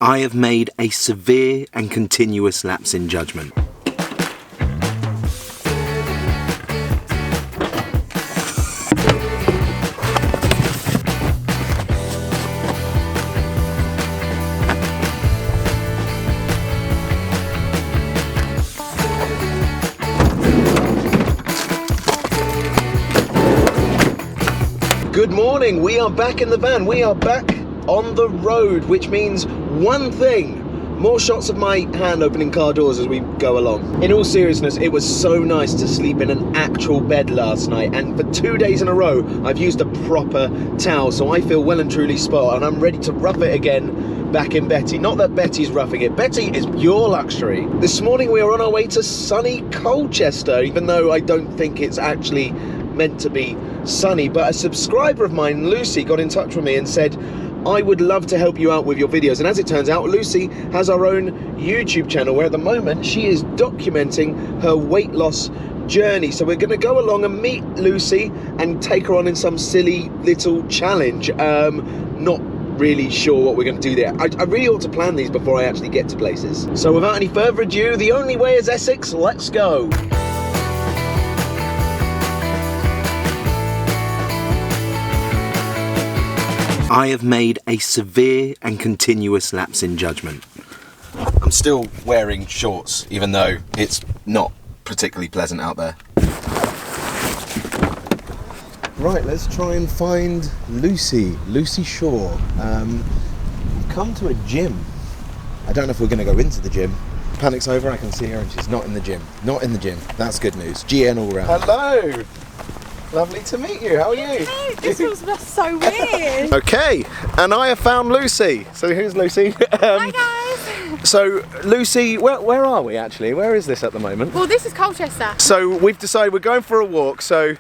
I have made a severe and continuous lapse in judgment. Good morning, we are back in the van, we are back on the road, which means one thing: more shots of my hand opening car doors as we go along. In all seriousness, it was so nice to sleep in an actual bed last night, and for 2 days in a row I've used a proper towel, so I feel well and truly spot, and I'm ready to rough it again back in Betty. Not that Betty's roughing it, Betty is pure luxury. This morning we are on our way to sunny Colchester, even though I don't think it's actually meant to be sunny, but a subscriber of mine, Lucy, got in touch with me and said, I would love to help you out with your videos. And as it turns out, Lucy has her own YouTube channel where at the moment she is documenting her weight loss journey. So we're going to go along and meet Lucy and take her on in some silly little challenge. Not really sure what we're going to do there. I really ought to plan these before I actually get to places. So without any further ado, the only way is Essex. Let's go. I have made a severe and continuous lapse in judgment. I'm still wearing shorts, even though it's not particularly pleasant out there. Right, let's try and find Lucy Shaw. We've come to a gym. I don't know if we're going to go into the gym. Panic's over, I can see her, and she's not in the gym. Not in the gym. That's good news. GN all round. Hello! Lovely to meet you. How are you? Hey, this was so weird. Okay, and I have found Lucy. So who's Lucy? Hi guys. So Lucy, where are we actually? Where is this at the moment? Well, this is Colchester. So we've decided we're going for a walk. So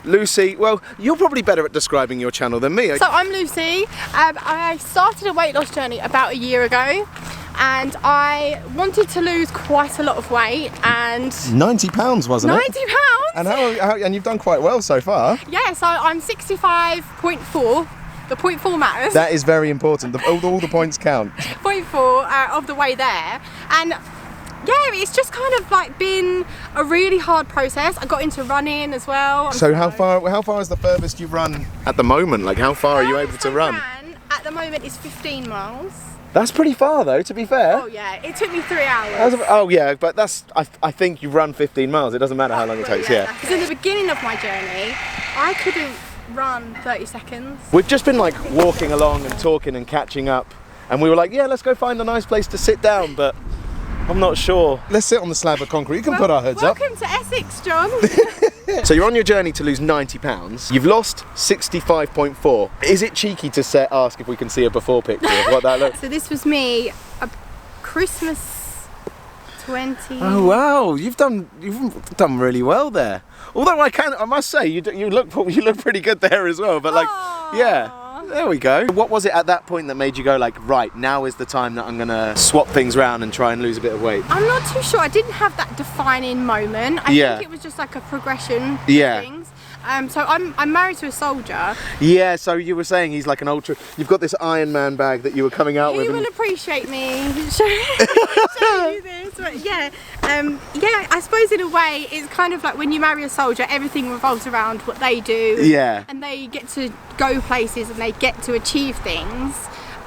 Lucy, well, you're probably better at describing your channel than me. So I'm Lucy. I started a weight loss journey about a year ago. And I wanted to lose quite a lot of weight, and £90 wasn't it? £90. And and you've done quite well so far. Yeah, so I'm 65.4. The 0.4 matters. That is very important. All the points count. 0.4 of the way there, and yeah, it's just kind of like been a really hard process. I got into running as well. So how far is the furthest you've run at the moment? Like how far are you able to run? At the moment is 15 miles. That's pretty far though, to be fair. Oh yeah, it took me 3 hours. Oh yeah, but I think you've run 15 miles. It doesn't matter how long it takes, yeah. Because in the beginning of my journey, I couldn't run 30 seconds. We've just been like walking along and talking and catching up, and we were like, yeah, let's go find a nice place to sit down, but I'm not sure. Let's sit on the slab of concrete. You can put our hoods up. Welcome to Essex, John. So you're on your journey to lose £90. You've lost 65.4. Is it cheeky to ask if we can see a before picture of what that looks? So this was me, a Christmas 20. Oh wow, you've done really well there. Although I must say you look pretty good there as well. But like, yeah. There we go. What was it at that point that made you go like, right, now is the time that I'm gonna swap things around and try and lose a bit of weight? I'm not too sure. I didn't have that defining moment. I think it was just like a progression of things. So I'm married to a soldier. Yeah, so you were saying he's like an ultra. You've got this Iron Man bag that you were coming out with. He will appreciate me showing you this. But yeah, I suppose in a way it's kind of like when you marry a soldier, everything revolves around what they do. Yeah. And they get to go places and they get to achieve things.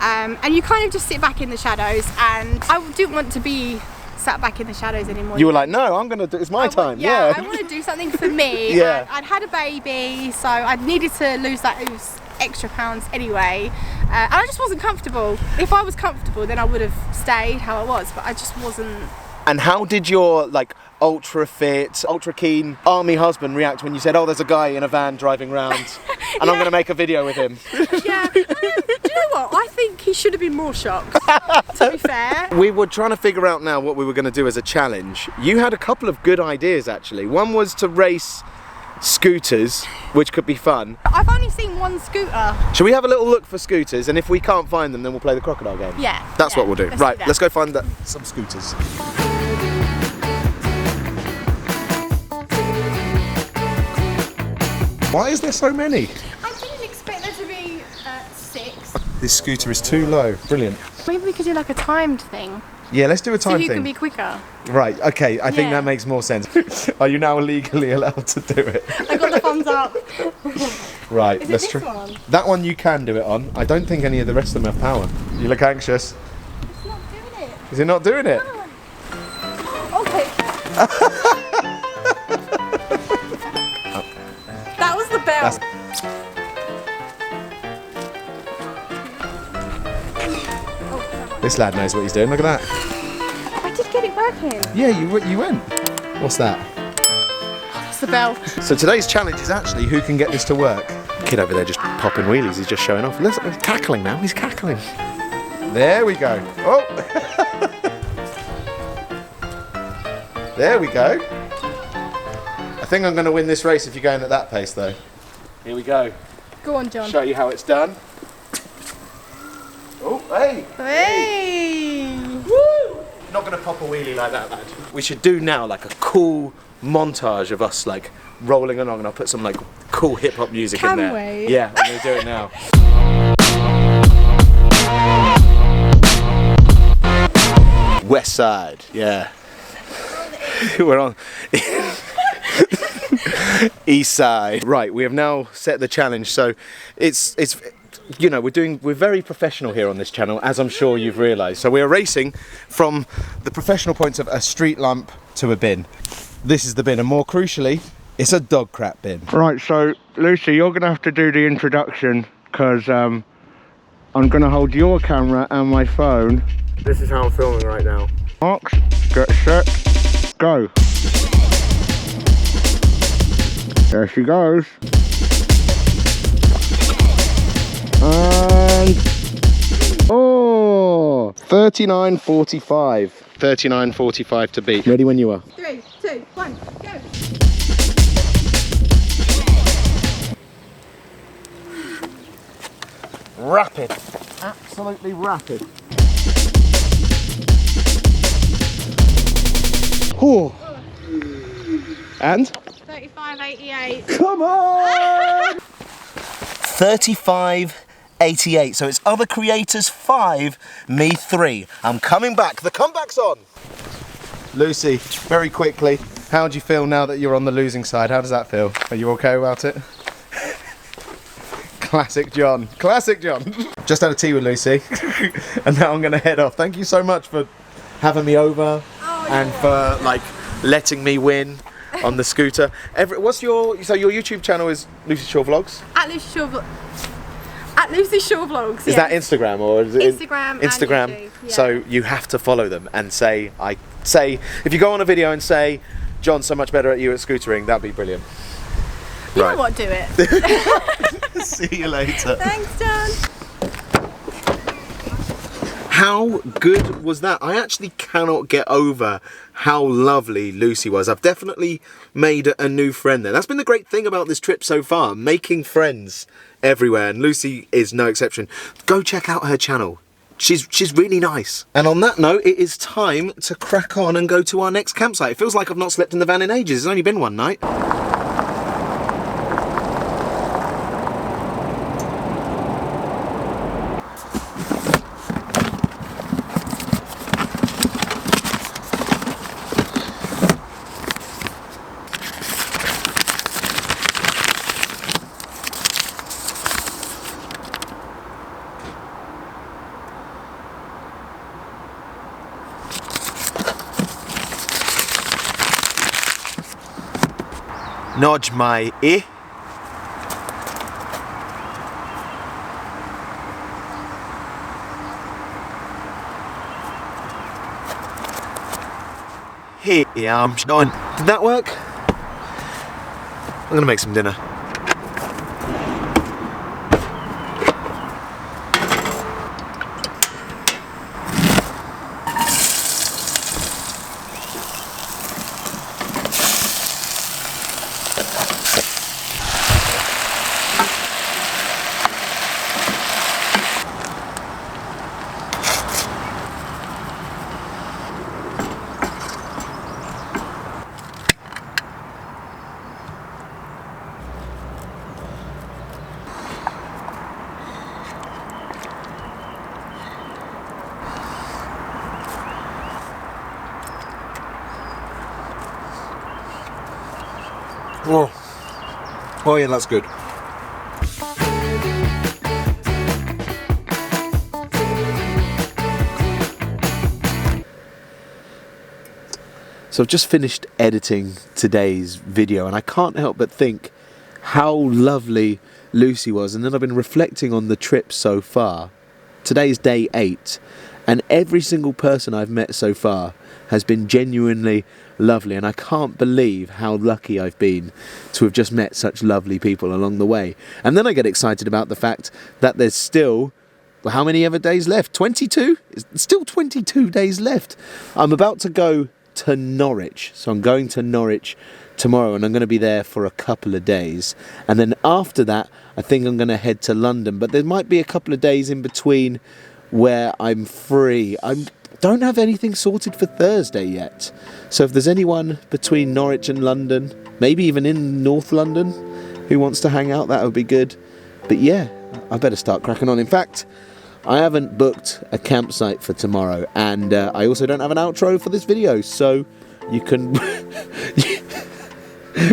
And you kind of just sit back in the shadows, and I didn't want to be sat back in the shadows anymore. You were like, no, I'm gonna do, it's my time. Yeah, I want to do something for me. Yeah. I'd had a baby, so I needed to lose those extra pounds anyway. And I just wasn't comfortable. If I was comfortable, then I would have stayed how I was, but I just wasn't. And how did your like ultra fit, ultra keen army husband react when you said, oh, there's a guy in a van driving around and I'm gonna make a video with him? Yeah. Do you know what? I think he should have been more shocked, to be fair. We were trying to figure out now what we were going to do as a challenge. You had a couple of good ideas actually. One was to race scooters, which could be fun. I've only seen one scooter. Shall we have a little look for scooters, and if we can't find them then we'll play the crocodile game? Yeah. That's what we'll do. Right, let's go find some scooters. Why is there so many? I didn't expect there to be 6. This scooter is too low. Brilliant. Maybe we could do like a timed thing. Yeah, let's do a time So thing. you can be quicker. Right, okay, I think Yeah. that makes more sense. Are you now legally allowed to do it? I got the thumbs up. Right, Is it let's this try. one? That one you can do it on. I don't think any of the rest of them have power. You look anxious. It's not doing it. Is it not doing it? Okay. That was the bell. This lad knows what he's doing. Look at that. I did get it working. Yeah, you went. What's that? That's the bell. So today's challenge is actually who can get this to work. Kid over there just popping wheelies. He's just showing off. Listen, he's cackling now. He's cackling. There we go. Oh. There we go. I think I'm going to win this race if you're going at that pace, though. Here we go. Go on, John. Show you how it's done. Oh, hey! Hey! Woo! Not going to pop a wheelie like that, lad. We should do now like a cool montage of us like rolling along, and I'll put some like cool hip hop music Can in there. we? Yeah, I'm going to do it now. West Side, yeah. We're on East Side. Right, we have now set the challenge, so it's you know, we're very professional here on this channel, as I'm sure you've realised. So we're racing from the professional points of a street lamp to a bin. This is the bin, and more crucially, it's a dog crap bin. Right, so Lucy, you're going to have to do the introduction, because I'm going to hold your camera and my phone. This is how I'm filming right now. Marks, get set, go. There she goes. And oh, 39.45. 39.45 to beat. Ready when you are. 3, 2, 1, go. Rapid. Absolutely rapid. Oh. And? 35.88. Come on! 35.88. So it's other creators 5, me 3. I'm coming back. The comeback's on. Lucy, very quickly, how do you feel now that you're on the losing side? How does that feel? Are you okay about it? Classic John. Classic John. Just had a tea with Lucy, and now I'm going to head off. Thank you so much for having me over and for like letting me win on the scooter. What's your YouTube channel is Lucy Shaw Vlogs? At Lucy Shaw Vlogs. At Lucy Shaw Vlogs. Is that Instagram or is it Instagram? Instagram. And YouTube, yeah. So you have to follow them and say if you go on a video and say John's so much better at you at scootering, that'd be brilliant. You know what? Do it. See you later. Thanks, John. How good was that? I actually cannot get over how lovely Lucy was. I've definitely made a new friend there. That's been the great thing about this trip so far, making friends everywhere, and Lucy is no exception. Go check out her channel. She's really nice. And on that note, it is time to crack on and go to our next campsite. It feels like I've not slept in the van in ages. It's only been one night. Nodge my ear. Here I'm done. Did that work? I'm gonna make some dinner. Oh yeah, that's good. So I've just finished editing today's video and I can't help but think how lovely Lucy was, and then I've been reflecting on the trip so far. Today's day 8 and every single person I've met so far has been genuinely lovely, and I can't believe how lucky I've been to have just met such lovely people along the way. And then I get excited about the fact that there's still, well, how many other days left? 22? It's still 22 days left. I'm about to go to Norwich, so I'm going to Norwich tomorrow and I'm going to be there for a couple of days, and then after that I think I'm going to head to London, but there might be a couple of days in between where I'm free. I don't have anything sorted for Thursday yet, so if there's anyone between Norwich and London, maybe even in North London, who wants to hang out, that would be good. But yeah, I better start cracking on. In fact, I haven't booked a campsite for tomorrow, and I also don't have an outro for this video, so you can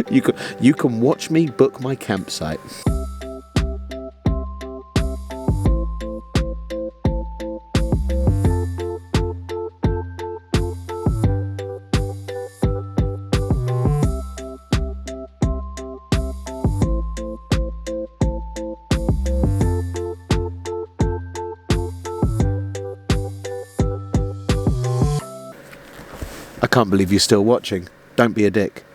you can watch me book my campsite. I can't believe you're still watching. Don't be a dick.